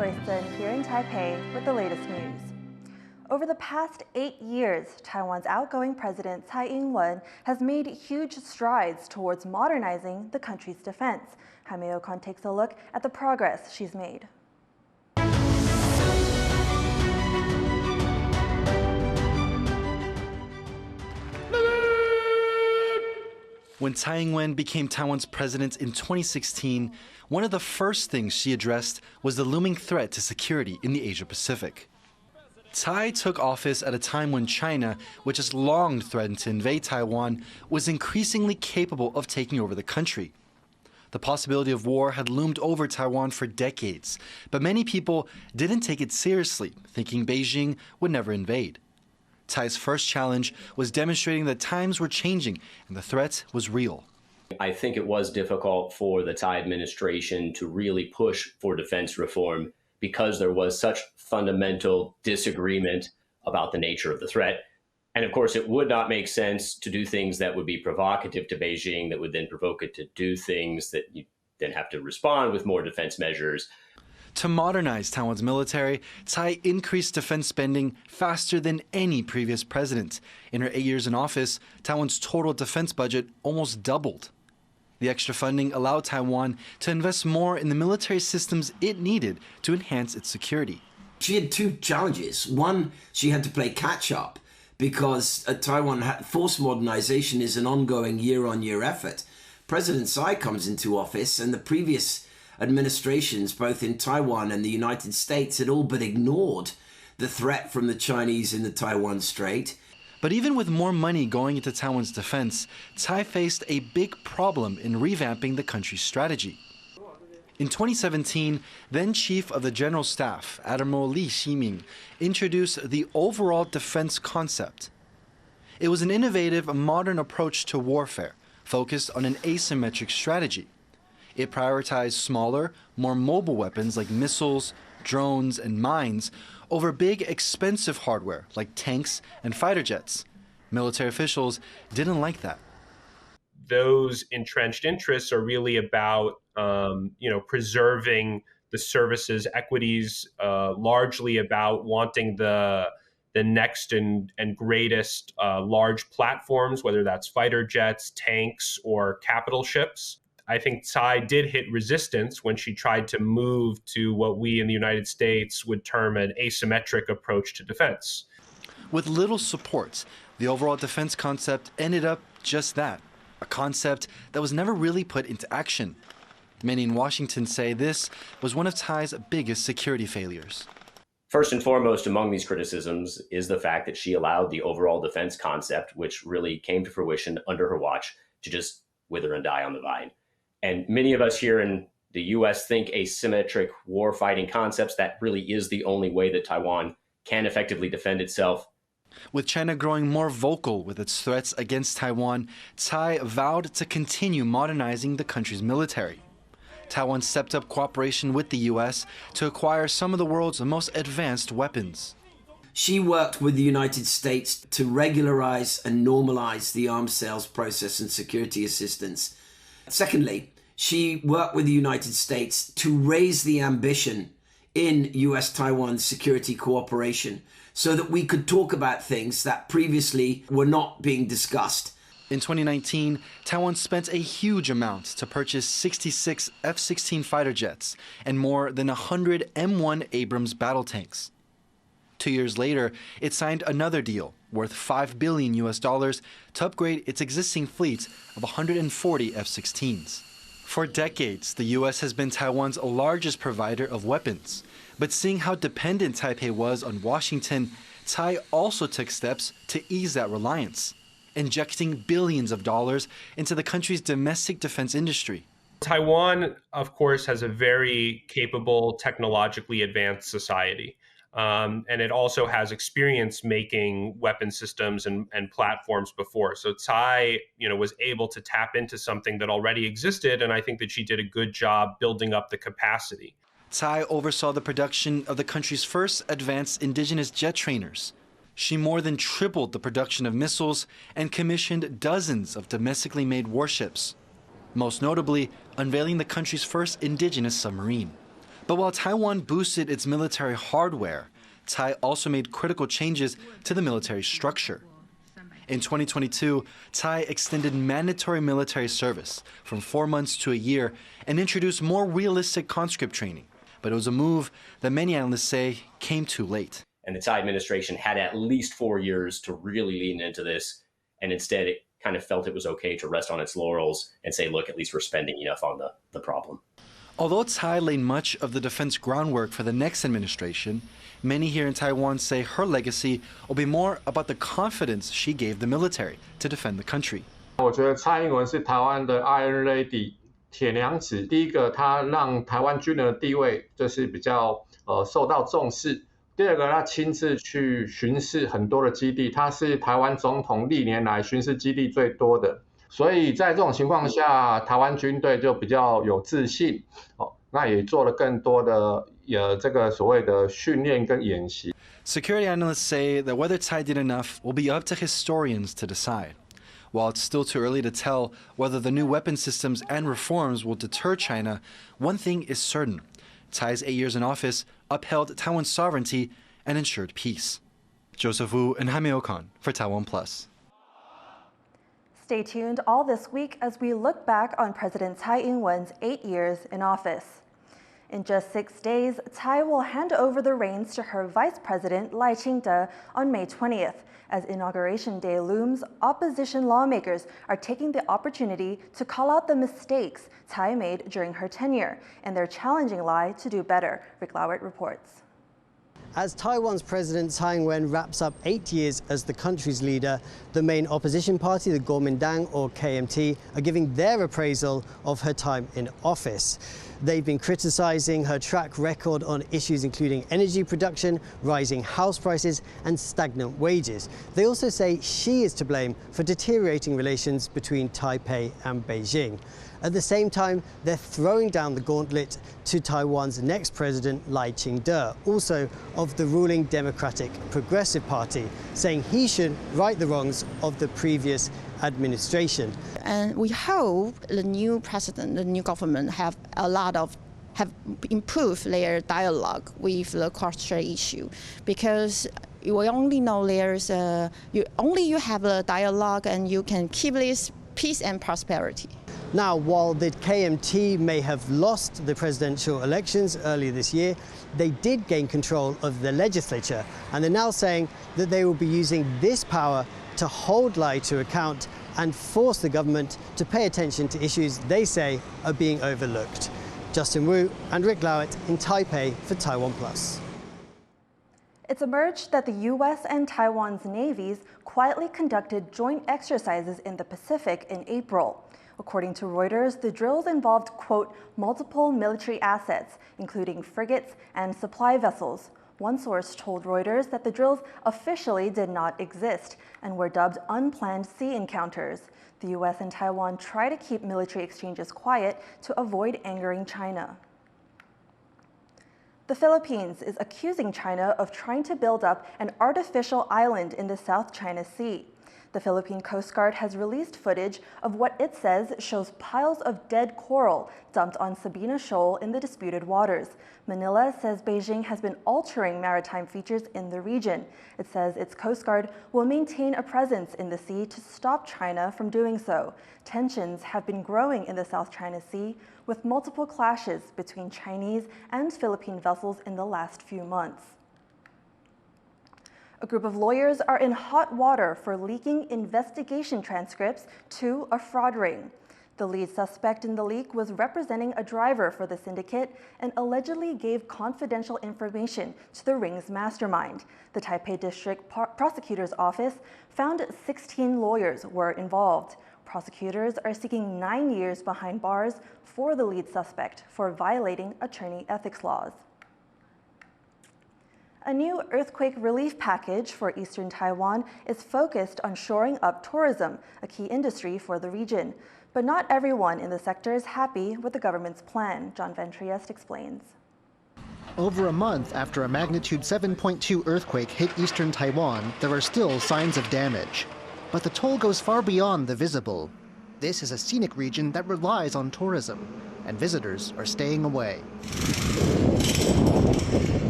Joyce here in Taipei with the latest news. Over the past 8 years, Taiwan's outgoing president Tsai Ing-wen has made huge strides towards modernizing the country's defense. Jaime Ocon takes a look at the progress she's made. When Tsai Ing-wen became Taiwan's president in 2016, one of the first things she addressed was the looming threat to security in the Asia-Pacific. Tsai took office at a time when China, which has long threatened to invade Taiwan, was increasingly capable of taking over the country. The possibility of war had loomed over Taiwan for decades, but many people didn't take it seriously, thinking Beijing would never invade. Tsai's first challenge was demonstrating that times were changing and the threat was real. I think it was difficult for the Tsai administration to really push for defense reform because there was such fundamental disagreement about the nature of the threat. And of course, it would not make sense to do things that would be provocative to Beijing, that would then provoke it to do things that you then have to respond with more defense measures. To modernize Taiwan's military, Tsai increased defense spending faster than any previous president. In her 8 years in office, Taiwan's total defense budget almost doubled. The extra funding allowed Taiwan to invest more in the military systems it needed to enhance its security. She had two challenges. One, she had to play catch-up because Taiwan force modernization is an ongoing year-on-year effort. President Tsai comes into office and the previous administrations, both in Taiwan and the United States, had all but ignored the threat from the Chinese in the Taiwan Strait. But even with more money going into Taiwan's defense, Tsai faced a big problem in revamping the country's strategy. In 2017, then Chief of the General Staff, Admiral Li Ximing, introduced the overall defense concept. It was an innovative, modern approach to warfare, focused on an asymmetric strategy. It prioritized smaller, more mobile weapons like missiles, drones, and mines over big, expensive hardware like tanks and fighter jets. Military officials didn't like that. Those entrenched interests are really about, preserving the service's equities, largely about wanting the next and greatest large platforms, whether that's fighter jets, tanks, or capital ships. I think Tsai did hit resistance when she tried to move to what we in the United States would term an asymmetric approach to defense. With little support, the overall defense concept ended up just that, a concept that was never really put into action. Many in Washington say this was one of Tsai's biggest security failures. First and foremost among these criticisms is the fact that she allowed the overall defense concept, which really came to fruition under her watch, to just wither and die on the vine. And many of us here in the U.S. think asymmetric warfighting concepts, that really is the only way that Taiwan can effectively defend itself. With China growing more vocal with its threats against Taiwan, Tsai vowed to continue modernizing the country's military. Taiwan stepped up cooperation with the U.S. to acquire some of the world's most advanced weapons. She worked with the United States to regularize and normalize the arms sales process and security assistance. Secondly, she worked with the United States to raise the ambition in US-Taiwan security cooperation so that we could talk about things that previously were not being discussed. In 2019, Taiwan spent a huge amount to purchase 66 F-16 fighter jets and more than 100 M1 Abrams battle tanks. 2 years later, it signed another deal worth $5 billion to upgrade its existing fleet of 140 F-16s. For decades, the U.S. has been Taiwan's largest provider of weapons. But seeing how dependent Taipei was on Washington, Tsai also took steps to ease that reliance, injecting billions of dollars into the country's domestic defense industry. Taiwan, of course, has a very capable, technologically advanced society. And it also has experience making weapon systems and platforms before. So Tsai, was able to tap into something that already existed, and I think that she did a good job building up the capacity. Tsai oversaw the production of the country's first advanced indigenous jet trainers. She more than tripled the production of missiles and commissioned dozens of domestically made warships, most notably unveiling the country's first indigenous submarine. But while Taiwan boosted its military hardware, Tsai also made critical changes to the military structure. In 2022, Tsai extended mandatory military service from 4 months to a year and introduced more realistic conscript training. But it was a move that many analysts say came too late. And the Tsai administration had at least 4 years to really lean into this. And instead, it kind of felt it was okay to rest on its laurels and say, look, at least we're spending enough on the problem. Although Tsai laid much of the defense groundwork for the next administration, many here in Taiwan say her legacy will be more about the confidence she gave the military to defend the country. 我觉得蔡英文是台湾的 Iron Lady 铁娘子。第一个，她让台湾军人的地位就是比较受到重视。第二个，她亲自去巡视很多的基地，她是台湾总统历年来巡视基地最多的。所以在这种情况下，台湾军队就比较有自信。那也做了更多的这个所谓的训练跟演习。Security analysts say that whether Tsai did enough will be up to historians to decide. While it's still too early to tell whether the new weapon systems and reforms will deter China, one thing is certain. Tsai's 8 years in office upheld Taiwan's sovereignty and ensured peace. Joseph Wu and Jaime Ocon for TaiwanPlus. Stay tuned all this week as we look back on President Tsai Ing-wen's 8 years in office. In just 6 days, Tsai will hand over the reins to her Vice President Lai Ching-te on May 20th. As Inauguration Day looms, opposition lawmakers are taking the opportunity to call out the mistakes Tsai made during her tenure, and they're challenging Lai to do better, Gov't reports. As Taiwan's President Tsai Ing-wen wraps up 8 years as the country's leader, the main opposition party, the Kuomintang or KMT, are giving their appraisal of her time in office. They've been criticizing her track record on issues including energy production, rising house prices, and stagnant wages. They also say she is to blame for deteriorating relations between Taipei and Beijing. At the same time, they're throwing down the gauntlet to Taiwan's next president, Lai Ching-te, also of the ruling Democratic Progressive Party, saying he should right the wrongs of the previous administration. And we hope the new president, the new government have improved their dialogue with the cross-strait issue, because we only know you have a dialogue and you can keep this peace and prosperity. Now, while the KMT may have lost the presidential elections earlier this year, they did gain control of the legislature, and they're now saying that they will be using this power to hold Lai to account and force the government to pay attention to issues they say are being overlooked. Justin Wu and Rick Lowett in Taipei for TaiwanPlus. It's emerged that the U.S. and Taiwan's navies quietly conducted joint exercises in the Pacific in April. According to Reuters, the drills involved, quote, multiple military assets, including frigates and supply vessels. One source told Reuters that the drills officially did not exist and were dubbed unplanned sea encounters. The U.S. and Taiwan try to keep military exchanges quiet to avoid angering China. The Philippines is accusing China of trying to build up an artificial island in the South China Sea. The Philippine Coast Guard has released footage of what it says shows piles of dead coral dumped on Sabina Shoal in the disputed waters. Manila says Beijing has been altering maritime features in the region. It says its Coast Guard will maintain a presence in the sea to stop China from doing so. Tensions have been growing in the South China Sea, with multiple clashes between Chinese and Philippine vessels in the last few months. A group of lawyers are in hot water for leaking investigation transcripts to a fraud ring. The lead suspect in the leak was representing a driver for the syndicate and allegedly gave confidential information to the ring's mastermind. The Taipei District Prosecutor's Office found 16 lawyers were involved. Prosecutors are seeking 9 years behind bars for the lead suspect for violating attorney ethics laws. A new earthquake relief package for eastern Taiwan is focused on shoring up tourism, a key industry for the region. But not everyone in the sector is happy with the government's plan, John Van Trieste explains. Over a month after a magnitude 7.2 earthquake hit eastern Taiwan, there are still signs of damage. But the toll goes far beyond the visible. This is a scenic region that relies on tourism, and visitors are staying away.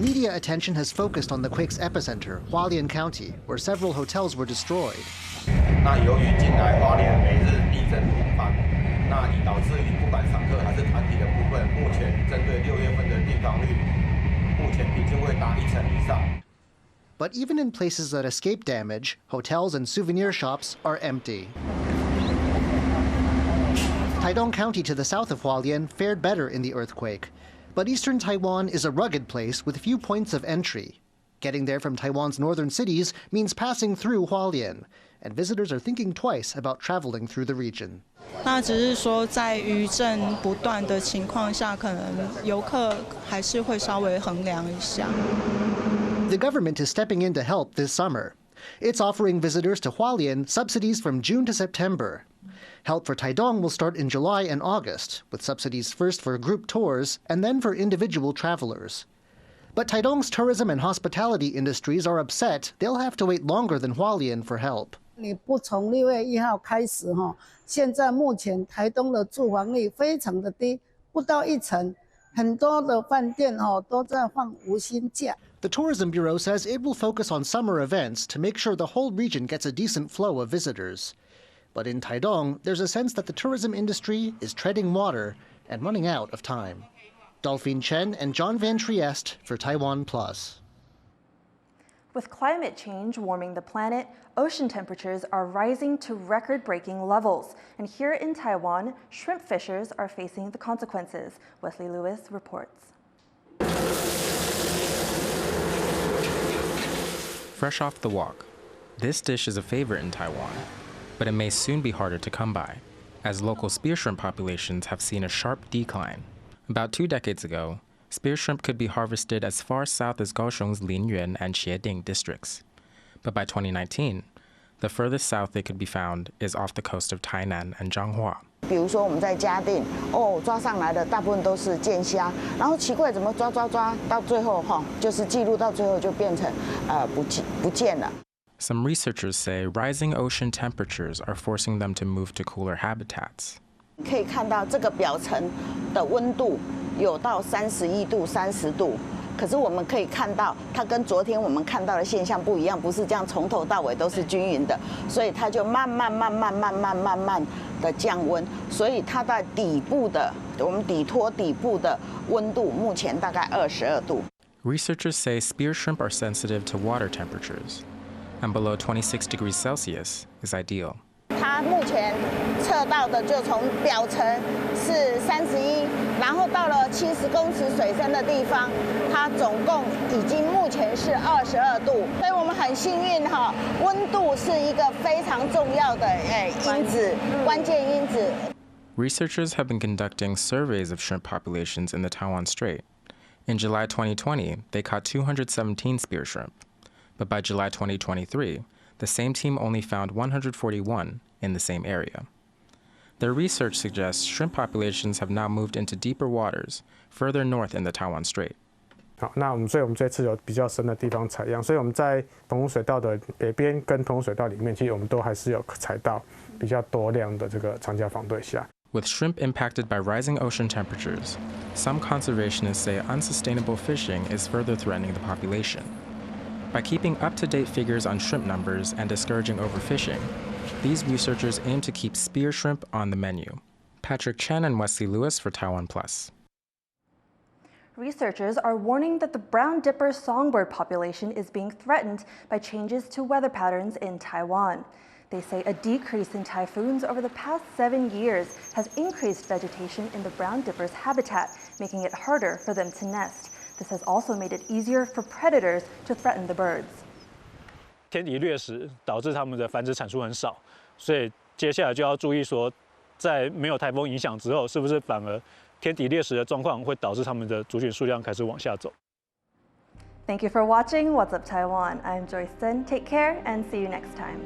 Media attention has focused on the quake's epicenter, Hualien County, where several hotels were destroyed. 那由于近来花莲每日地震频繁，那已导致于不管散客还是团体的部分，目前针对6月份的地房率，目前平均会达1成以上。 But even in places that escape damage, hotels and souvenir shops are empty. Taidong County to the south of Hualien fared better in the earthquake. But eastern Taiwan is a rugged place with few points of entry. Getting there from Taiwan's northern cities means passing through Hualien, and visitors are thinking twice about traveling through the region. 那只是说，在余震不断的情况下，可能游客还是会稍微衡量一下。 The government is stepping in to help this summer. It's offering visitors to Hualien subsidies from June to September. Help for Taidong will start in July and August, with subsidies first for group tours and then for individual travelers. But Taidong's tourism and hospitality industries are upset they'll have to wait longer than Hualien for help. 你不从6月1号开始现在目前台东的住房率非常的低，不到1成，很多的饭店都在放无薪假。 The Tourism Bureau says it will focus on summer events to make sure the whole region gets a decent flow of visitors. But in Taidong, there's a sense that the tourism industry is treading water and running out of time. Dolphine Chen and John Van Trieste for TaiwanPlus. With climate change warming the planet, ocean temperatures are rising to record-breaking levels. And here in Taiwan, shrimp fishers are facing the consequences. Wesley Lewis reports. Fresh off the wok, this dish is a favorite in Taiwan, but it may soon be harder to come by, as local spear shrimp populations have seen a sharp decline. About 2 decades ago, spear shrimp could be harvested as far south as Kaohsiung's Linyuan and Chieding districts. But by 2019, the furthest south they could be found is off the coast of Tainan and Zhanghua. 比如说我们在嘉定，抓上来的大部分都是剑虾，然后奇怪怎么抓到最后就是记录到最后就变成不见了。 Some researchers say rising ocean temperatures are forcing them to move to cooler habitats. 可以看到这个表层的温度有到31度、30度。 可是我们可以看到，它跟昨天我们看到的现象不一样，不是这样从头到尾都是均匀的，所以它就慢慢的降温，所以它在底部的我们底托底部的温度目前大概22度。 Researchers say spear shrimp are sensitive to water temperatures, and below 26 degrees Celsius is ideal. 它目前测到的就从表层是31，然后到了70公尺水深的地方，它总共已经目前是22度，所以我们很幸运温度是一个非常重要的因子，关键因子。Researchers have been conducting surveys of shrimp populations in the Taiwan Strait. In July 2020, they caught 217 spear shrimp, but by July 2023, the same team only found 141 in the same area. Their research suggests shrimp populations have now moved into deeper waters, further north in the Taiwan Strait. 好，那所以我们这次有比较深的地方采样，所以我们在澎湖水道的北边跟澎湖水道里面，其实我们都还是有采到比较多量的这个长脚仿对虾。 With shrimp impacted by rising ocean temperatures, some conservationists say unsustainable fishing is further threatening the population. By keeping up-to-date figures on shrimp numbers and discouraging overfishing, these researchers aim to keep spear shrimp on the menu. Patrick Chen and Wesley Lewis for TaiwanPlus. Researchers are warning that the brown dipper songbird population is being threatened by changes to weather patterns in Taiwan. They say a decrease in typhoons over the past 7 years has increased vegetation in the brown dipper's habitat, making it harder for them to nest. This has also made it easier for predators to threaten the birds. 天敌掠食导致它们的繁殖产数很少，所以接下来就要注意说，在没有台风影响之后，是不是反而天敌掠食的状况会导致它们的族群数量开始往下走。Thank you for watching What's Up Taiwan. I'm Joyce. Take care and see you next time.